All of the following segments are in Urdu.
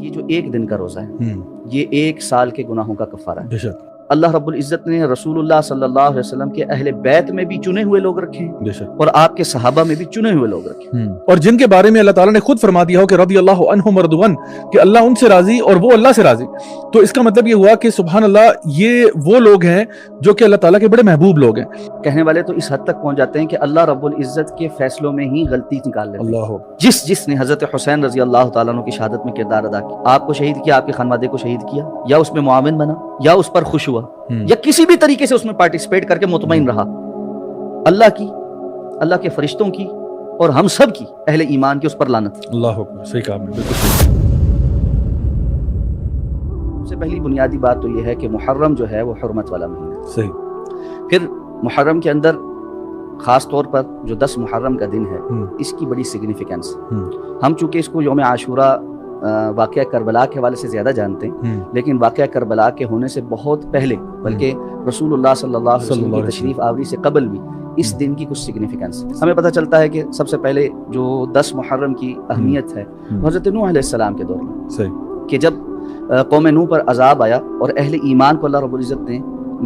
یہ جو ایک دن کا روزہ ہے یہ ایک سال کے گناہوں کا کفارہ ہے۔ بے اللہ رب العزت نے رسول اللہ صلی اللہ علیہ وسلم کے اہل بیت میں بھی چنے ہوئے لوگ رکھے ہیں شک، اور آپ کے صحابہ میں بھی چنے ہوئے لوگ رکھے ہیں۔ اور جن کے بارے میں اللہ تعالیٰ نے خود فرما دیا ہو کہ رضی اللہ عنہم ورضوان، کہ اللہ ان سے راضی اور وہ اللہ سے راضی، تو اس کا مطلب یہ ہوا کہ سبحان اللہ یہ وہ لوگ ہیں جو کہ اللہ تعالیٰ کے بڑے محبوب لوگ ہیں۔ کہنے والے تو اس حد تک پہنچ جاتے ہیں کہ اللہ رب العزت کے فیصلوں میں ہی غلطی نکال لیتے ہیں۔ اللہ جس نے حضرت حسین رضی اللہ تعالیٰ عنہ کی شہادت میں کردار ادا کیا، آپ کو شہید کیا، آپ کے خانوادے کو شہید کیا، یا اس میں معاون بنا، یا اس پر خوش ہوا، یا کسی بھی طریقے سے اس میں پارٹیسپیٹ کر کے مطمئن رہا، اللہ کے فرشتوں کی اور ہم سب کی اہل ایمان کی اس پر لعنت۔ اللہ اکبر، صحیح کہا آپ نے، بالکل صحیح۔ سب سے پہلی بنیادی بات تو یہ ہے کہ محرم جو ہے وہ حرمت والا مہینہ ہے۔ صحیح۔ پھر محرم کے اندر خاص طور پر جو 10 محرم کا دن ہے اس کی بڑی سگنیفیکنس، ہم چونکہ اس کو یوم عاشورہ واقعہ کربلا کے حوالے سے زیادہ جانتے ہیں، لیکن واقعہ کربلا کے ہونے سے بہت پہلے، بلکہ رسول اللہ صلی اللہ علیہ وسلم کی تشریف آوری سے قبل بھی اس دن کی کچھ سگنیفیکنس ہمیں پتہ چلتا ہے کہ سب سے پہلے جو 10 محرم کی اہمیت ہے حضرت نوح علیہ السلام کے دور میں، صحیح، کہ جب قوم نوح پر عذاب آیا اور اہل ایمان کو اللہ رب العزت نے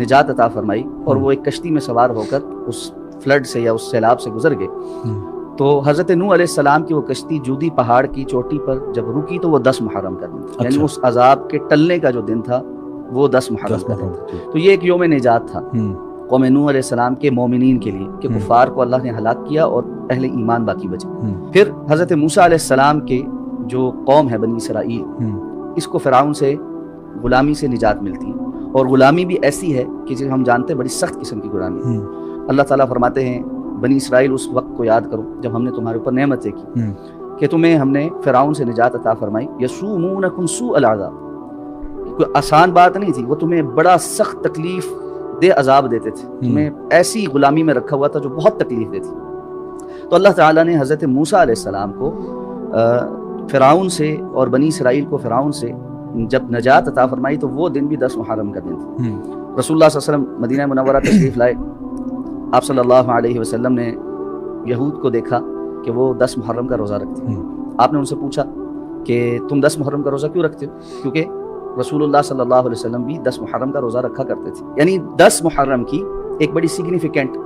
نجات عطا فرمائی اور وہ ایک کشتی میں سوار ہو کر اس فلڈ سے یا اس سیلاب سے گزر گئے، تو حضرت نوح علیہ السلام کی وہ کشتی جودی پہاڑ کی چوٹی پر جب رکی تو وہ 10 محرم کا دن تھا، یعنی اس عذاب کے ٹلنے کا جو دن تھا وہ 10 محرم کا دن تھا۔ تو یہ ایک یوم نجات تھا قوم نوح علیہ السلام کے مومنین کے لیے کہ کفار کو اللہ نے ہلاک کیا اور اہل ایمان باقی بچے۔ پھر حضرت موسیٰ علیہ السلام کے جو قوم ہے بنی اسرائیل، اس کو فرعون سے غلامی سے نجات ملتی ہے، اور غلامی بھی ایسی ہے کہ جسے ہم جانتے ہیں بڑی سخت قسم کی غلامی۔ اللہ تعالیٰ فرماتے ہیں بنی اسرائیل اس وقت کو یاد کرو جب ہم نے تمہارے اوپر نعمتیں کی کہ تمہیں ہم نے فرعون سے نجات عطا فرمائی، یسومونکم سوء العذاب، کوئی آسان بات نہیں تھی، وہ تمہیں بڑا سخت تکلیف دے عذاب دیتے تھے، تمہیں ایسی غلامی میں رکھا ہوا تھا جو بہت تکلیف دیتی۔ تو اللہ تعالیٰ نے حضرت موسیٰ علیہ السلام کو فرعون سے اور بنی اسرائیل کو فرعون سے جب نجات عطا فرمائی تو وہ دن بھی 10 محرم کا دن تھا۔ رسول اللہ صلی اللہ علیہ وسلم مدینہ منورہ تشریف لائے، آپ صلی اللہ علیہ وسلم نے یہود کو دیکھا کہ وہ 10 محرم کا روزہ رکھتے ہیں۔ آپ نے ان سے پوچھا کہ تم 10 محرم کا روزہ کیوں رکھتے ہو؟ کیونکہ رسول اللہ صلی اللہ علیہ وسلم بھی 10 محرم کا روزہ رکھا کرتے تھے، یعنی 10 محرم کی ایک بڑی سگنیفیکنٹ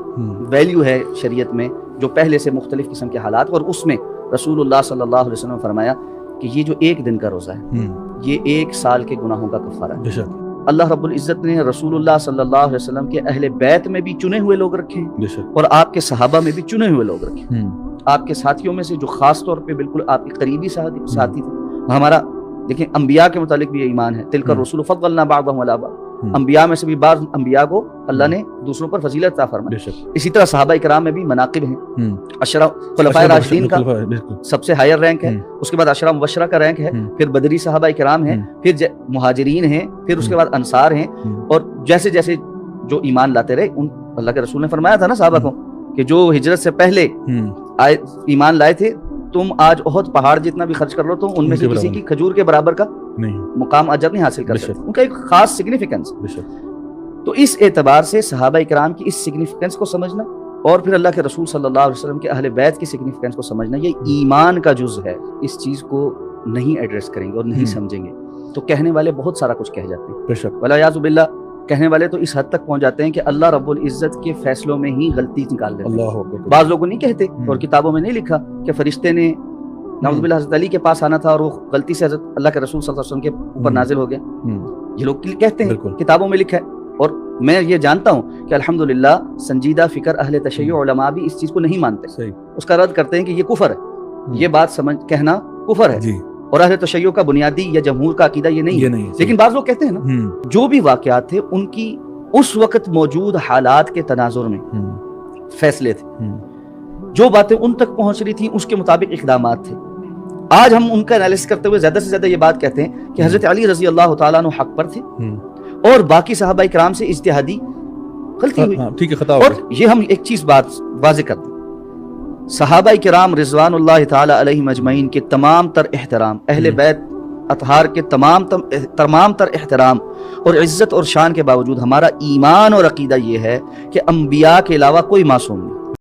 ویلیو ہے شریعت میں، جو پہلے سے مختلف قسم کے حالات، اور اس میں رسول اللہ صلی اللہ علیہ وسلم نے فرمایا کہ یہ جو ایک دن کا روزہ ہے یہ ایک سال کے گناہوں کا کفارہ ہے۔ اللہ رب العزت نے رسول اللہ صلی اللہ علیہ وسلم کے اہل بیت میں بھی چنے ہوئے لوگ رکھے ہیں اور آپ کے صحابہ میں بھی چنے ہوئے لوگ رکھے ہیں۔ آپ کے ساتھیوں میں سے جو خاص طور پہ بالکل آپ کے قریبی ساتھی تھے، ہمارا دیکھیں انبیاء کے متعلق بھی یہ ایمان ہے، تلک الرسول فضلنا بعضهم علی بعض، انبیاء میں سے بھی بعض انبیاء کو اللہ نے دوسروں پر فضیلت عطا فرمائی۔ اسی طرح صحابہ کرام میں بھی مناقب ہیں، عشرہ خلفائے راشدین کا سب سے ہائر رینک ہے، اس کے بعد عشرہ مبشرہ کا رینک ہے، پھر بدری صحابہ کرام ہیں، پھر مہاجرین ہیں، پھر اس کے بعد انصار ہیں، اور جیسے جیسے جو ایمان لاتے رہے ان اللہ کے رسول نے فرمایا تھا نا صحابہ کو کہ جو ہجرت سے پہلے ایمان لائے تھے تم آج احد پہاڑ جتنا بھی خرچ کر لو تو ان میں سے کسی کی کھجور کے برابر کا مقام اجر نہیں حاصل کر سکتے، ان کا ایک خاص سگنیفیکنس۔ تو اس اعتبار سے صحابہ کرام کی اس سگنیفیکنس کو سمجھنا اور پھر اللہ کے رسول صلی اللہ علیہ وسلم کے اہل بیت کی سگنیفیکنس کو سمجھنا یہ ایمان کا جز ہے، اس چیز کو نہیں ایڈریس کریں گے اور نہیں سمجھیں گے تو کہنے والے بہت سارا کچھ کہہ جاتے ہیں، بے شک والعیاذ باللہ، کہنے والے تو اس حد تک پہنچ جاتے ہیں کہ اللہ رب العزت کے فیصلوں میں ہی غلطی نکال دیتے ہیں۔ بعض لوگوں نہیں کہتے اور کتابوں میں نہیں لکھا کہ فرشتے نے نعوذ باللہ حضرت علی کے پاس آنا تھا اور وہ غلطی سے حضرت اللہ کے رسول صلی اللہ علیہ وسلم کے اوپر نازل ہو گیا، یہ لوگ کہتے ہیں، کتابوں میں لکھا ہے، اور میں یہ جانتا ہوں کہ الحمدللہ سنجیدہ فکر اہل تشیع علماء بھی اس چیز کو نہیں مانتے، اس کا رد کرتے ہیں کہ یہ کفر ہے، یہ بات کہنا کفر ہے، اور اہل تشیع کا بنیادی یا جمہور کا عقیدہ یہ نہیں ہے۔ لیکن بعض لوگ کہتے ہیں نا جو بھی واقعات تھے ان کی اس وقت موجود حالات کے تناظر میں فیصلے تھے، جو باتیں ان تک پہنچ رہی تھیں اس کے مطابق اقدامات تھے۔ آج ہم ان کا انالیسس کرتے ہوئے زیادہ سے زیادہ یہ بات کہتے ہیں کہ حضرت علی رضی اللہ تعالیٰ عنہ حق پر تھے اور باقی صحابہ کرام سے اجتہادی غلطی ہوئی، اور یہ ہم ایک چیز بات واضح کر دیں، صحابہ کرام رضوان اللہ تعالی علیہم اجمعین کے تمام تر احترام، اہل بیت اطہار کے تمام تر احترام اور عزت اور شان کے باوجود ہمارا ایمان اور عقیدہ یہ ہے کہ انبیاء کے علاوہ کوئی معصوم نہیں،